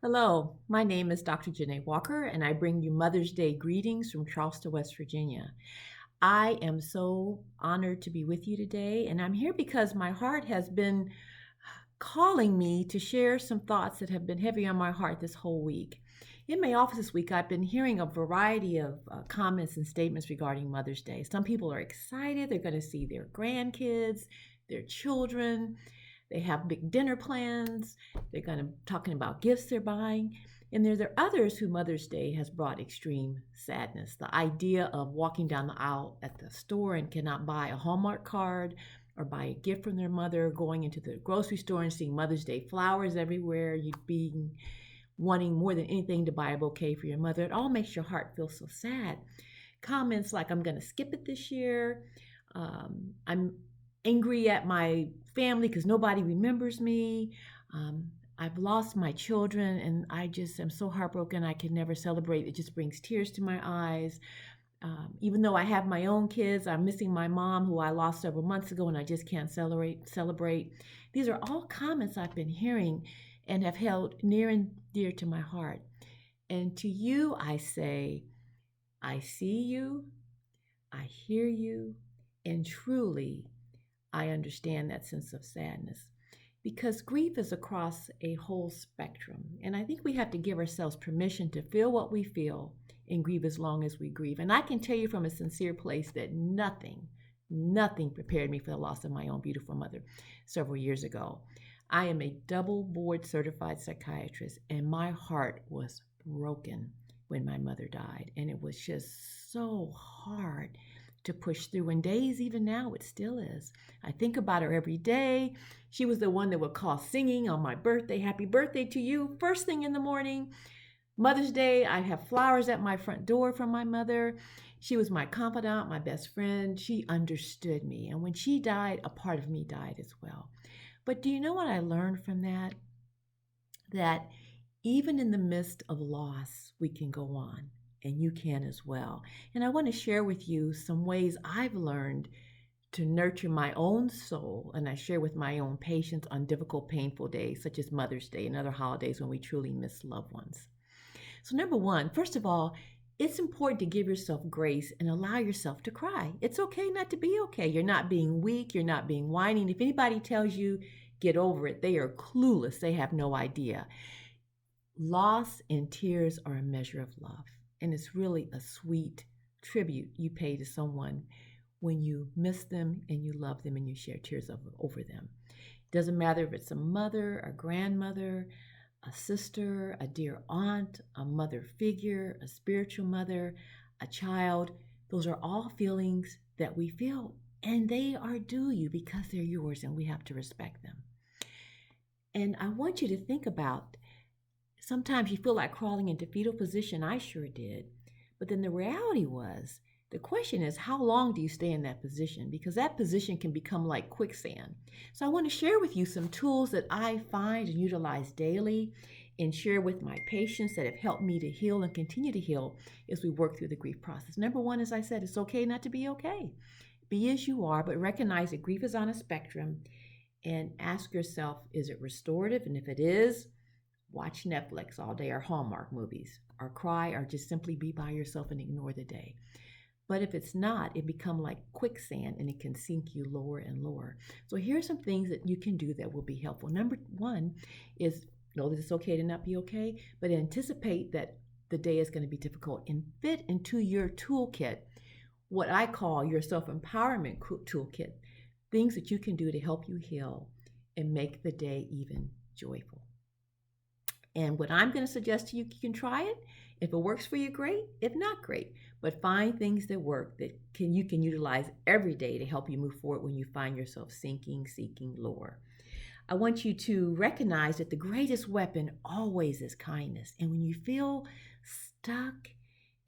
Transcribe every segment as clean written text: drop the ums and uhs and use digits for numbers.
Hello, my name is Dr. Janae Walker, and I bring you Mother's Day greetings from Charleston, West Virginia. I am so honored to be with you today, and I'm here because my heart has been calling me to share some thoughts that have been heavy on my heart this whole week. In my office this week, I've been hearing a variety of comments and statements regarding Mother's Day. Some people are excited, they're going to see their grandkids, their children, they have big dinner plans, they're going to talking about gifts they're buying. And there are others who Mother's Day has brought extreme sadness. The idea of walking down the aisle at the store and cannot buy a Hallmark card or buy a gift from their mother, going into the grocery store and seeing Mother's Day flowers everywhere, you being wanting more than anything to buy a bouquet for your mother. It all makes your heart feel so sad. Comments like, I'm going to skip it this year. I'm angry at my family because nobody remembers me. I've lost my children and I just am so heartbroken. I can never celebrate. It just brings tears to my eyes. Even though I have my own kids, I'm missing my mom who I lost several months ago and I just can't celebrate. These are all comments I've been hearing and have held near and dear to my heart. And to you, I say, I see you, I hear you, and truly, I understand that sense of sadness because grief is across a whole spectrum. And I think we have to give ourselves permission to feel what we feel and grieve as long as we grieve. And I can tell you from a sincere place that nothing prepared me for the loss of my own beautiful mother several years ago. I am a double board certified psychiatrist, and my heart was broken when my mother died. And it was just so hard to push through. And days, even now, it still is. I think about her every day. She was the one that would call singing on my birthday, happy birthday to you, first thing in the morning. Mother's Day, I have flowers at my front door from my mother. She was my confidant, my best friend. She understood me. And when she died, a part of me died as well. But do you know what I learned from that? That even in the midst of loss, we can go on, and you can as well. And I want to share with you some ways I've learned to nurture my own soul, and I share with my own patients on difficult, painful days, such as Mother's Day and other holidays when we truly miss loved ones. So, number one, first of all, it's important to give yourself grace and allow yourself to cry. It's okay not to be okay. You're not being weak. You're not being whining. If anybody tells you, get over it, they are clueless. They have no idea. Loss and tears are a measure of love. And it's really a sweet tribute you pay to someone when you miss them and you love them and you share tears over them. It doesn't matter if it's a mother, a grandmother, a sister, a dear aunt, a mother figure, a spiritual mother, a child. Those are all feelings that we feel, and they are due you because they're yours, and we have to respect them. And I want you to think about, sometimes you feel like crawling into fetal position. I sure did. But then the reality was, the question is, how long do you stay in that position? Because that position can become like quicksand. So I want to share with you some tools that I find and utilize daily and share with my patients that have helped me to heal and continue to heal as we work through the grief process. Number one, as I said, it's okay not to be okay. Be as you are, but recognize that grief is on a spectrum and ask yourself, is it restorative? And if it is, watch Netflix all day or Hallmark movies, or cry, or just simply be by yourself and ignore the day. But if it's not, it becomes like quicksand and it can sink you lower and lower. So here are some things that you can do that will be helpful. Number one is know that it's okay to not be okay, but anticipate that the day is going to be difficult and fit into your toolkit what I call your self-empowerment toolkit, things that you can do to help you heal and make the day even joyful. And what I'm going to suggest to you, you can try it. If it works for you, great. If not, great. But find things that work that you can utilize every day to help you move forward when you find yourself sinking, seeking lower. I want you to recognize that the greatest weapon always is kindness. And when you feel stuck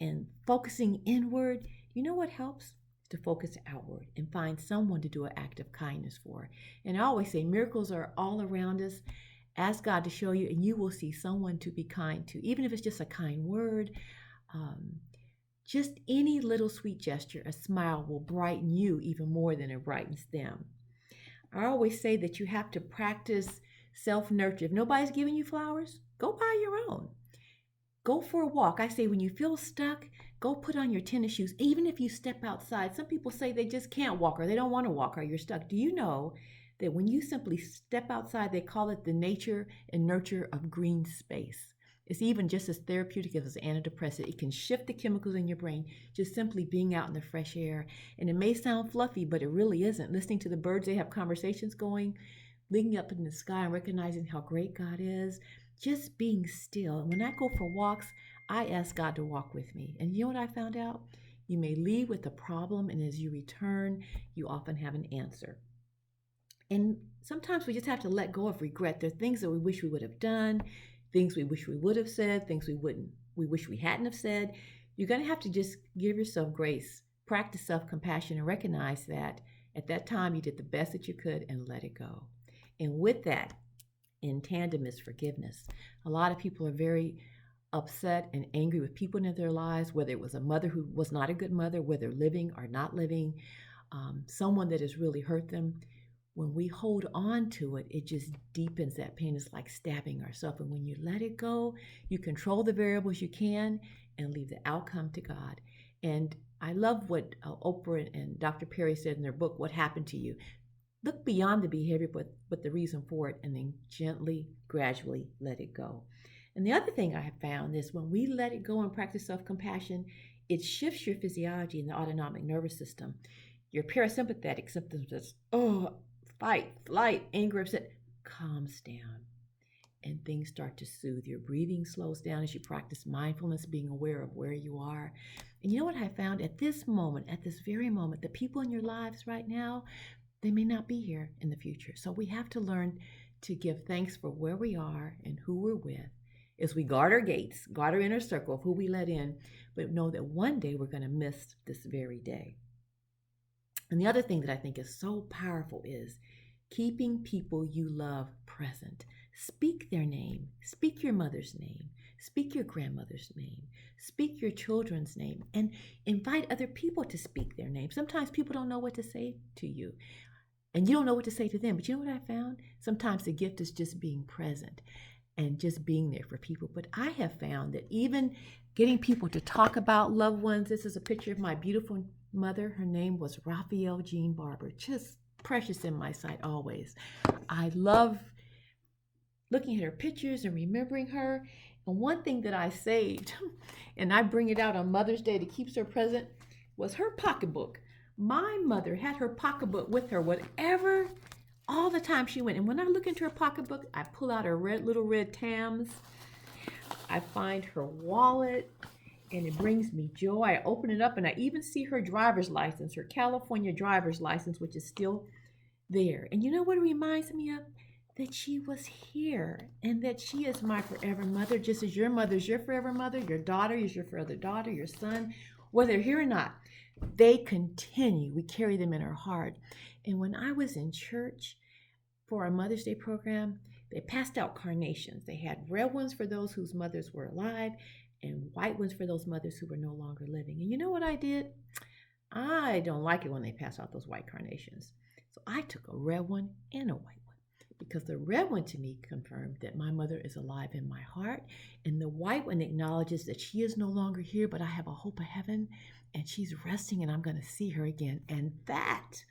and focusing inward, you know what helps? To focus outward and find someone to do an act of kindness for. And I always say miracles are all around us. Ask God to show you, and you will see someone to be kind to, even if it's just a kind word. Just any little sweet gesture, a smile will brighten you even more than it brightens them. I always say that you have to practice Self-nurture. If nobody's giving you flowers, go buy your own. Go for a walk. I say when you feel stuck, go put on your tennis shoes. Even if you step outside, some people say they just can't walk or they don't want to walk or you're stuck. Do you know that when you simply step outside, they call it the nature and nurture of green space? It's even just as therapeutic as an antidepressant. It can shift the chemicals in your brain just simply being out in the fresh air. And it may sound fluffy, but it really isn't. Listening to the birds, they have conversations going, looking up in the sky and recognizing how great God is, just being still. And when I go for walks, I ask God to walk with me. And you know what I found out? You may leave with a problem, and as you return, you often have an answer. And sometimes we just have to let go of regret. There are things that we wish we would have done, things we wish we would have said, things we wish we hadn't have said. You're going to have to just give yourself grace, practice self-compassion, and recognize that at that time you did the best that you could and let it go. And with that, in tandem is forgiveness. A lot of people are very upset and angry with people in their lives, whether it was a mother who was not a good mother, whether living or not living, someone that has really hurt them. When we hold on to it, it just deepens that pain. It's like stabbing ourselves. And when you let it go, you control the variables you can and leave the outcome to God. And I love what Oprah and Dr. Perry said in their book, What Happened to You? Look beyond the behavior, but the reason for it, and then gently, gradually let it go. And the other thing I have found is when we let it go and practice self-compassion, it shifts your physiology in the autonomic nervous system. Your parasympathetic symptoms, fight, flight, anger, upset, calms down. And things start to soothe. Your breathing slows down as you practice mindfulness, being aware of where you are. And you know what I found at this moment, at this very moment, the people in your lives right now, they may not be here in the future. So we have to learn to give thanks for where we are and who we're with as we guard our gates, guard our inner circle of who we let in, but know that one day we're going to miss this very day. And the other thing that I think is so powerful is keeping people you love present. Speak their name. Speak your mother's name. Speak your grandmother's name. Speak your children's name. And invite other people to speak their name. Sometimes people don't know what to say to you. And you don't know what to say to them. But you know what I found? Sometimes the gift is just being present and just being there for people. But I have found that even getting people to talk about loved ones, this is a picture of my beautiful mother. Her name was Raphael Jean Barber. Just precious in my sight always. I love looking at her pictures and remembering her. And one thing that I saved, and I bring it out on Mother's Day to keep her present, was her pocketbook. My mother had her pocketbook with her, whatever, all the time she went. And when I look into her pocketbook, I pull out her little red Tams. I find her wallet, and it brings me joy. I open it up, and I even see her driver's license, her California driver's license, which is still there. And you know what it reminds me of? That she was here, and that she is my forever mother, just as your mother is your forever mother, your daughter is your forever daughter, your son, whether they're here or not, they continue. We carry them in our heart. And when I was in church for our Mother's Day program, they passed out carnations. They had red ones for those whose mothers were alive and white ones for those mothers who were no longer living. And you know what I did? I don't like it when they pass out those white carnations. So I took a red one and a white one, because the red one to me confirmed that my mother is alive in my heart, and the white one acknowledges that she is no longer here, but I have a hope of heaven, and she's resting, and I'm going to see her again. And that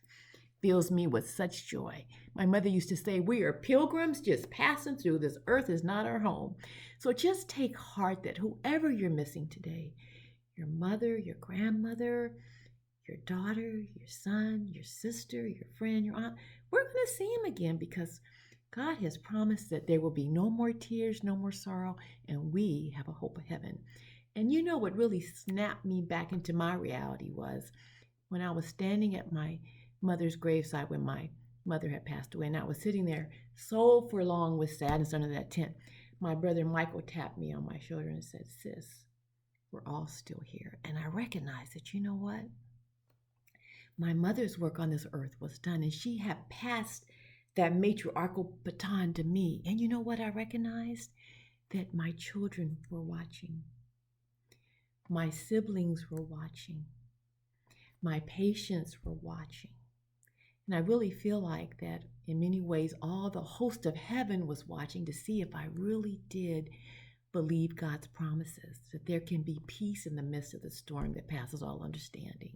fills me with such joy. My mother used to say, we are pilgrims just passing through. This earth is not our home. So just take heart that whoever you're missing today, your mother, your grandmother, your daughter, your son, your sister, your friend, your aunt, we're going to see him again, because God has promised that there will be no more tears, no more sorrow, and we have a hope of heaven. And you know what really snapped me back into my reality was when I was standing at my mother's graveside when my mother had passed away, and I was sitting there so forlorn with sadness under that tent. My brother Michael tapped me on my shoulder and said, sis, we're all still here. And I recognized that, you know what? My mother's work on this earth was done, and she had passed that matriarchal baton to me. And you know what I recognized? That my children were watching. My siblings were watching. My patients were watching. And I really feel like that in many ways, all the host of heaven was watching to see if I really did believe God's promises, that there can be peace in the midst of the storm that passes all understanding,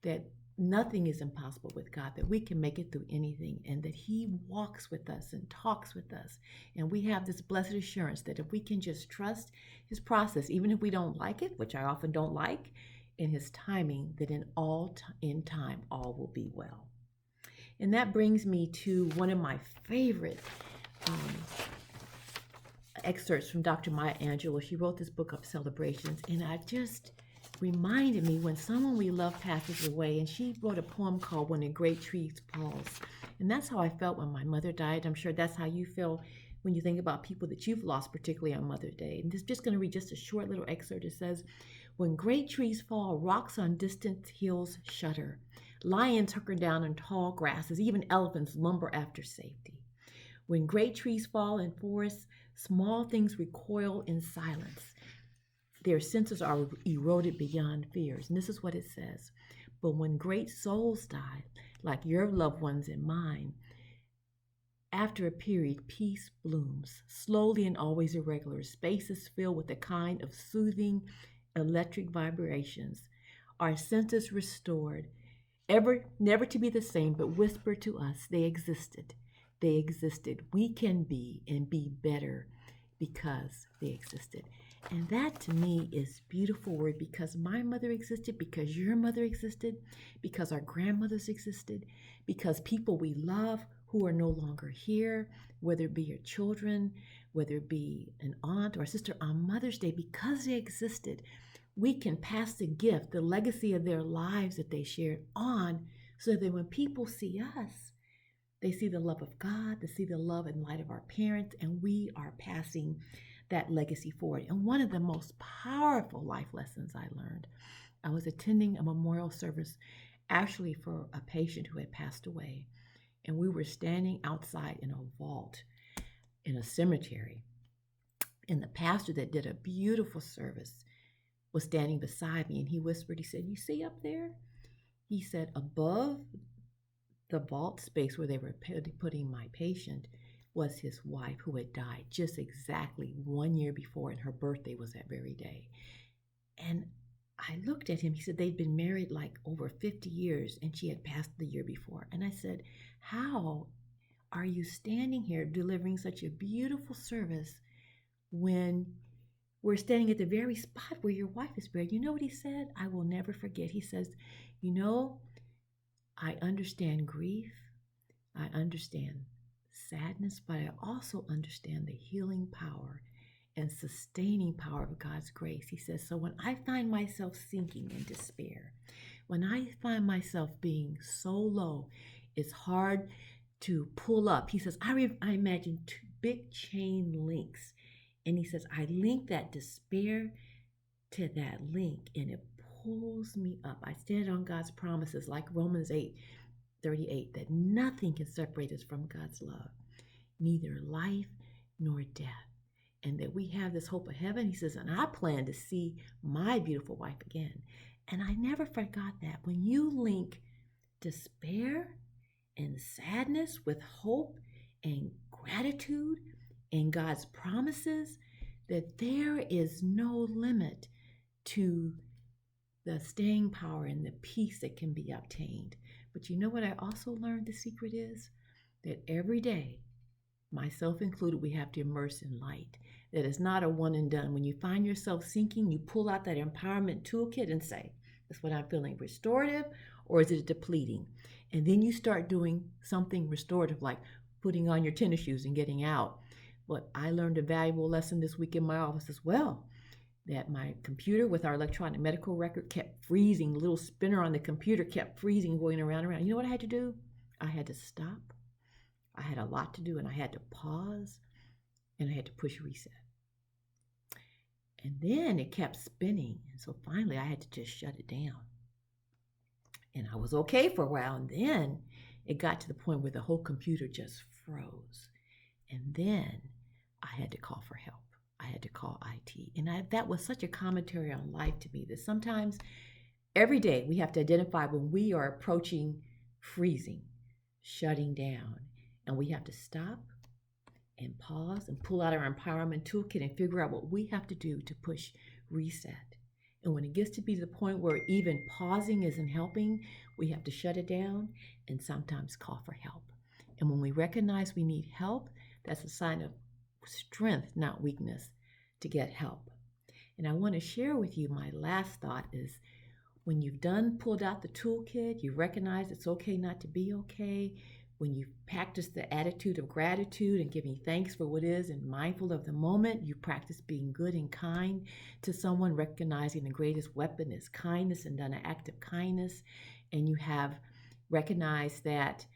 that nothing is impossible with God, that we can make it through anything, and that He walks with us and talks with us. And we have this blessed assurance that if we can just trust His process, even if we don't like it, which I often don't like, in His timing, that in time all will be well. And that brings me to one of my favorite um, excerpts from Dr. Maya Angelo. She wrote this book of celebrations, and it just reminded me when someone we love passes away. And she wrote a poem called When a Great Tree Falls. And that's how I felt when my mother died. I'm sure that's how you feel when you think about people that you've lost, particularly on Mother's Day. And this is just going to read just a short little excerpt. It says, when great trees fall, rocks on distant hills shudder. Lions hunker down in tall grasses, even elephants lumber after safety. When great trees fall in forests, small things recoil in silence. Their senses are eroded beyond fears. And this is what it says. But when great souls die, like your loved ones and mine, after a period, peace blooms, slowly and always irregular. Spaces filled with a kind of soothing electric vibrations. Our senses restored, never to be the same, but whisper to us, they existed. They existed. We can be and be better because they existed. And that to me is beautiful word, because my mother existed, because your mother existed, because our grandmothers existed, because people we love who are no longer here, whether it be your children, whether it be an aunt or a sister on Mother's Day, because they existed, we can pass the gift, the legacy of their lives that they shared on, so that when people see us, they see the love of God, they see the love and light of our parents, and we are passing that legacy forward. And one of the most powerful life lessons I learned, I was attending a memorial service actually for a patient who had passed away. And we were standing outside in a vault in a cemetery. And the pastor that did a beautiful service was standing beside me, and he whispered, he said, you see up there? He said, above the vault space where they were putting my patient was his wife, who had died just exactly 1 year before, and her birthday was that very day. And I looked at him. He said they'd been married like over 50 years, and she had passed the year before. And I said, how are you standing here delivering such a beautiful service when we're standing at the very spot where your wife is buried? You know what he said? I will never forget. He says, you know, I understand grief, I understand sadness, but I also understand the healing power and sustaining power of God's grace. He says, so when I find myself sinking in despair, when I find myself being so low, it's hard to pull up. He says, I imagine two big chain links. And he says, I link that despair to that link, and it pulls me up. I stand on God's promises like Romans 8:38, that nothing can separate us from God's love, neither life nor death. And that we have this hope of heaven. He says, and I plan to see my beautiful wife again. And I never forgot that. When you link despair and sadness with hope and gratitude and God's promises, that there is no limit to the staying power and the peace that can be obtained. But you know what I also learned the secret is? That every day, myself included, we have to immerse in light. That it's not a one and done. When you find yourself sinking, you pull out that empowerment toolkit and say, that's what I'm feeling, restorative, or is it depleting? And then you start doing something restorative, like putting on your tennis shoes and getting out. But I learned a valuable lesson this week in my office as well, that my computer with our electronic medical record kept freezing. The little spinner on the computer kept freezing, going around and around. You know what I had to do? I had to stop. I had a lot to do, and I had to pause, and I had to push reset. And then it kept spinning, and so finally I had to just shut it down. And I was okay for a while, and then it got to the point where the whole computer just froze. And then I had to call for help. I had to call IT. And that was such a commentary on life to me, that sometimes every day we have to identify when we are approaching freezing. shutting down. And we have to stop and pause and pull out our empowerment toolkit and figure out what we have to do to push reset. And when it gets to be the point where even pausing isn't helping, we have to shut it down and sometimes call for help. And when we recognize we need help, that's a sign of strength, not weakness, to get help. And I want to share with you my last thought is when you've pulled out the toolkit, you recognize it's okay not to be okay. When you practice the attitude of gratitude and giving thanks for what is and mindful of the moment, you practice being good and kind to someone, recognizing the greatest weapon is kindness and done an act of kindness. And you have recognized that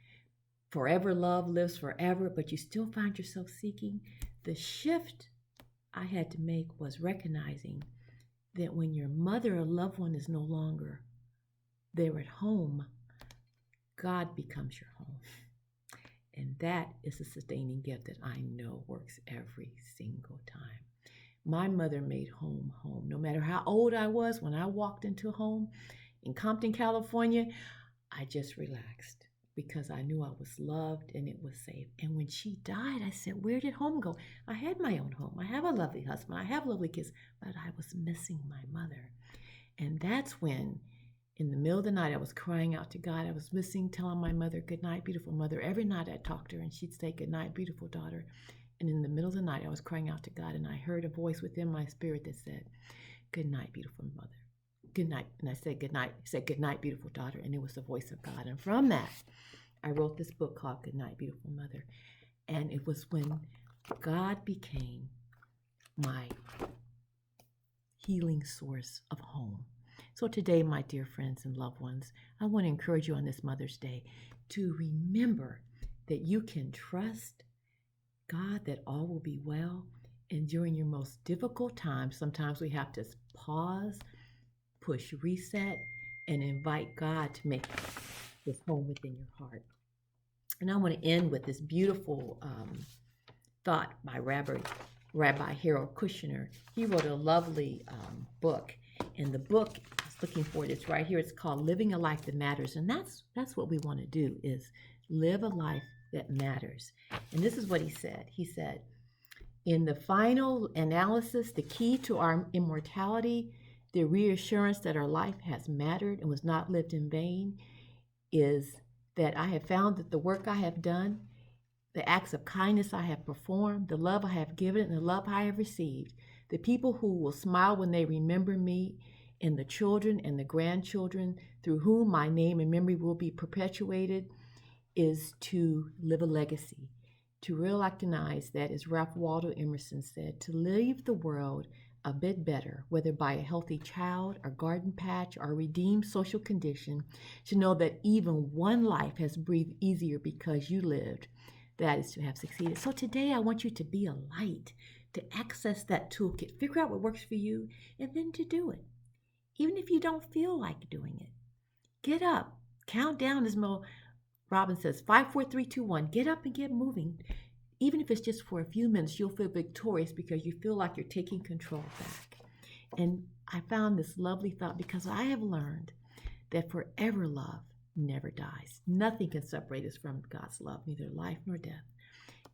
forever love lives forever, but you still find yourself seeking. The shift I had to make was recognizing that when your mother or loved one is no longer there at home, God becomes your home. And that is a sustaining gift that I know works every single time. My mother made home home. No matter how old I was, when I walked into home in Compton, California, I just relaxed because I knew I was loved and it was safe. And when she died, I said, where did home go? I had my own home. I have a lovely husband. I have lovely kids, but I was missing my mother. And that's when, in the middle of the night, I was crying out to God. I was missing telling my mother, good night, beautiful mother. Every night I'd talk to her and she'd say, good night, beautiful daughter. And in the middle of the night, I was crying out to God and I heard a voice within my spirit that said, good night, beautiful mother. Good night. And I said, good night. He said, good night, beautiful daughter. And it was the voice of God. And from that, I wrote this book called Good Night, Beautiful Mother. And it was when God became my healing source of home. So today, my dear friends and loved ones, I want to encourage you on this Mother's Day to remember that you can trust God that all will be well. And during your most difficult times, sometimes we have to pause, push reset, and invite God to make this home within your heart. And I want to end with this beautiful thought by Rabbi Harold Kushner. He wrote a lovely book, and the book, I was looking for it, it's right here. It's called Living a Life That Matters, and that's what we want to do, is live a life that matters. And this is what he said. He said, in the final analysis, the key to our immortality, the reassurance that our life has mattered and was not lived in vain, is that I have found that the work I have done, the acts of kindness I have performed, the love I have given, and the love I have received, the people who will smile when they remember me, and the children and the grandchildren through whom my name and memory will be perpetuated, is to live a legacy, to recognize that, as Ralph Waldo Emerson said, to leave the world a bit better, whether by a healthy child, or garden patch, or redeemed social condition, to know that even one life has breathed easier because you lived. That is to have succeeded. So today I want you to be a light, to access that toolkit, figure out what works for you, and then to do it. Even if you don't feel like doing it, get up, count down, as Mel Robbins says, 5, 4, 3, 2, 1. Get up and get moving. Even if it's just for a few minutes, you'll feel victorious because you feel like you're taking control back. And I found this lovely thought because I have learned that forever love never dies. Nothing can separate us from God's love, neither life nor death.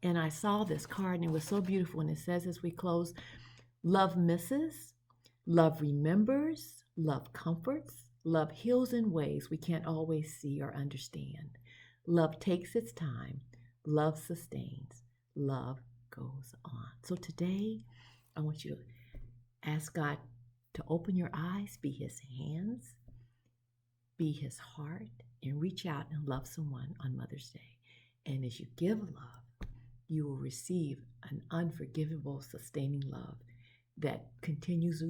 And I saw this card and it was so beautiful. And it says as we close, love misses, love remembers, love comforts, love heals in ways we can't always see or understand. Love takes its time, love sustains. Love goes on. So today, I want you to ask God to open your eyes, be his hands, be his heart, and reach out and love someone on Mother's Day. And as you give love, you will receive an unforgivable, sustaining love that continues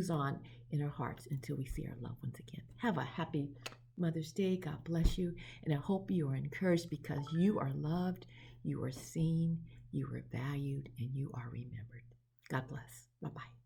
on in our hearts until we see our loved ones again. Have a happy Mother's Day. God bless you. And I hope you are encouraged because you are loved, you are seen, you are valued, and you are remembered. God bless. Bye-bye.